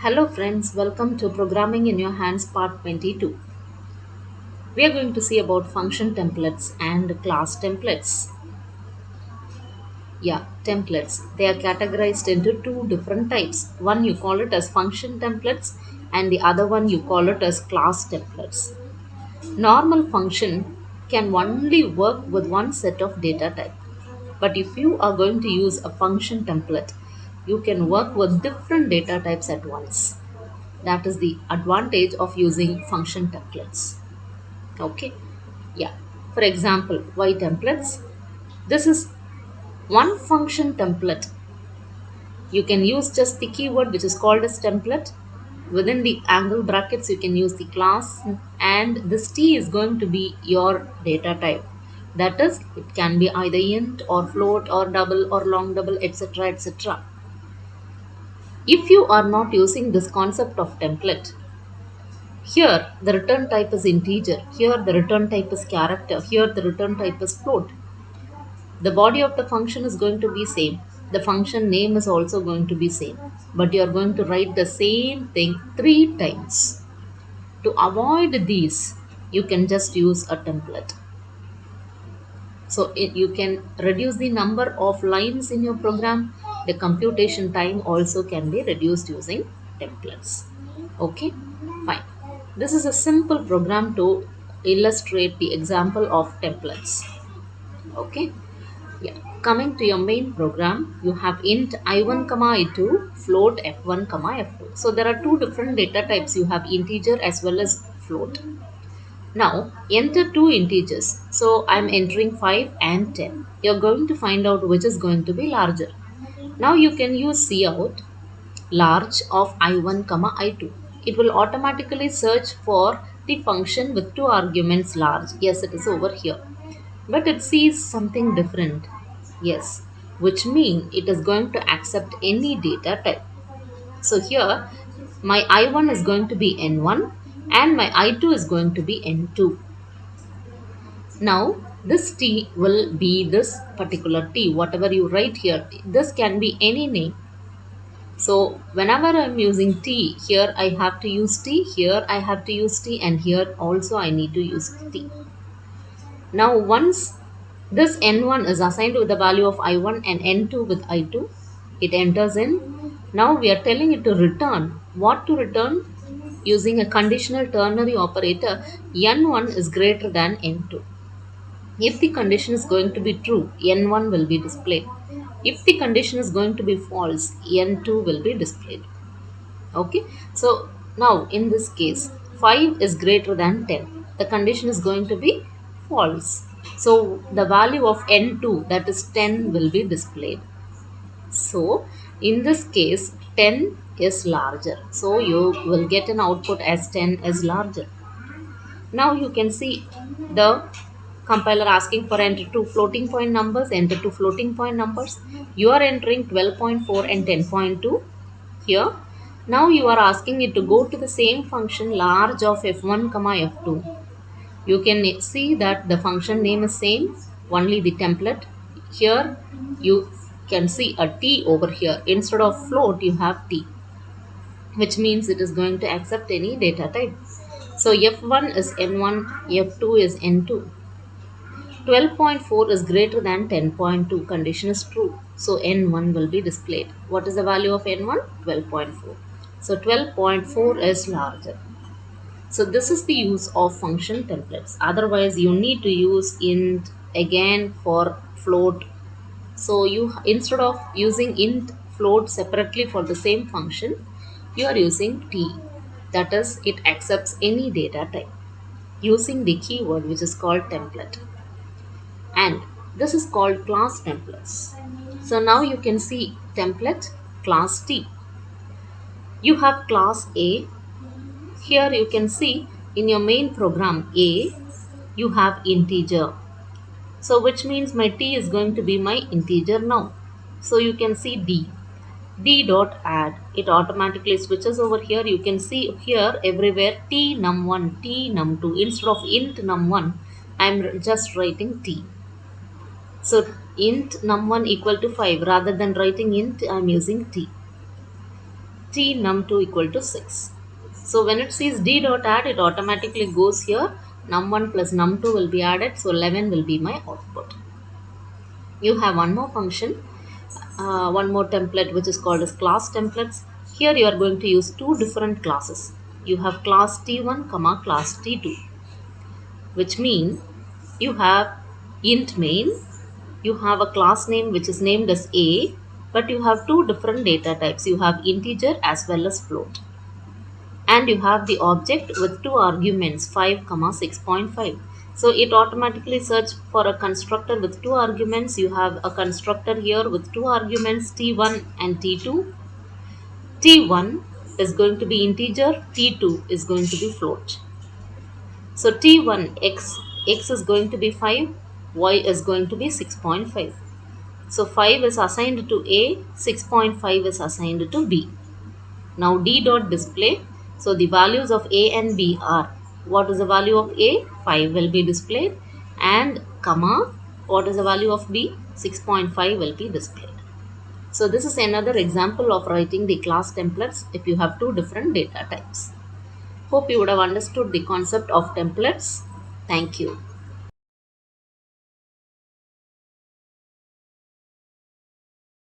Hello friends, welcome to Programming in Your Hands Part 22. We are going to see about function templates and class templates. Yeah, templates. They are categorized into two different types. One you call it as function templates and the other one you call it as class templates. Normal function can only work with one set of data type. But if you are going to use a function template, you can work with different data types at once. That is the advantage of using function templates. Okay, yeah. For example, why templates? This is one function template. You can use just the keyword which is called as template. Within the angle brackets, you can use the class, and this t is going to be your data type. That is, it can be either int or float or double or long double, etc. etc. If you are not using this concept of template, here the return type is integer, here the return type is character, here the return type is float. The body of the function is going to be same. The function name is also going to be same. But you are going to write the same thing three times. To avoid these, you can just use a template. So you can reduce the number of lines in your program. The computation time also can be reduced using templates. Okay, fine. This is a simple program to illustrate the example of templates. Okay, yeah. Coming to your main program, you have int I1, I2, float F1, F2. So there are two different data types. You have integer as well as float. Now enter two integers. So I'm entering 5 and 10. You're going to find out which is going to be larger. Now you can use cout large of I1, I2. It will automatically search for the function with two arguments large. Yes, it is over here. But it sees something different. Yes, which means it is going to accept any data type. So here my I1 is going to be N1 and my I2 is going to be N2. Now this T will be this particular T, whatever you write here. This can be any name. So whenever I'm using T, here I have to use T, here I have to use T, and here also I need to use T. Now once this N1 is assigned with the value of I1 and N2 with I2, it enters in. Now we are telling it to return. What to return? Using a conditional ternary operator, N1 is greater than N2. If the condition is going to be true, N1 will be displayed. If the condition is going to be false, N2 will be displayed. Okay, so now in this case 5 is greater than 10. The condition is going to be false. So the value of n2, that is 10, will be displayed. So in this case 10 is larger. So you will get an output as 10 is larger. Now you can see the compiler asking for enter two floating point numbers, enter two floating point numbers. You are entering 12.4 and 10.2 here. Now you are asking it to go to the same function large of f1, f2. You can see that the function name is same, only the template. Here you can see a t over here. Instead of float, you have t, which means it is going to accept any data type. So f1 is n1, f2 is n2. 12.4 is greater than 10.2. Condition is true. So n1 will be displayed. What is the value of n1? 12.4. So 12.4 is larger. So this is the use of function templates. Otherwise, you need to use int again for float. So you, instead of using int float separately for the same function, you are using t. That is, it accepts any data type using the keyword which is called template. And this is called class templates. So now you can see template class T. You have class A. Here you can see in your main program A, you have integer. So which means my T is going to be my integer now. So you can see D. D dot add. It automatically switches over here. You can see here everywhere T num1, T num2. Instead of int num1, I'm just writing T. So int num1 equal to 5. Rather than writing int, I am using t. t num2 equal to 6. So when it says d dot add, it automatically goes here. Num1 plus num2 will be added, so 11 will be my output. You have one more function, one more template, which is called as class templates. Here you are going to use two different classes. You have class t1 comma class t2, which mean you have int main, you have a class name which is named as a, but you have two different data types. You have integer as well as float, and you have the object with two arguments 5 comma 6.5. So it automatically search for a constructor with two arguments. You have a constructor here with two arguments t1 and t2. t1 is going to be integer, t2 is going to be float. So t1 x is going to be 5, y is going to be 6.5. So 5 is assigned to a, 6.5 is assigned to b. Now d dot display. So the values of a and b are, what is the value of a? 5 will be displayed, and comma, what is the value of b? 6.5 will be displayed. So this is another example of writing the class templates if you have two different data types. Hope you would have understood the concept of templates. Thank you.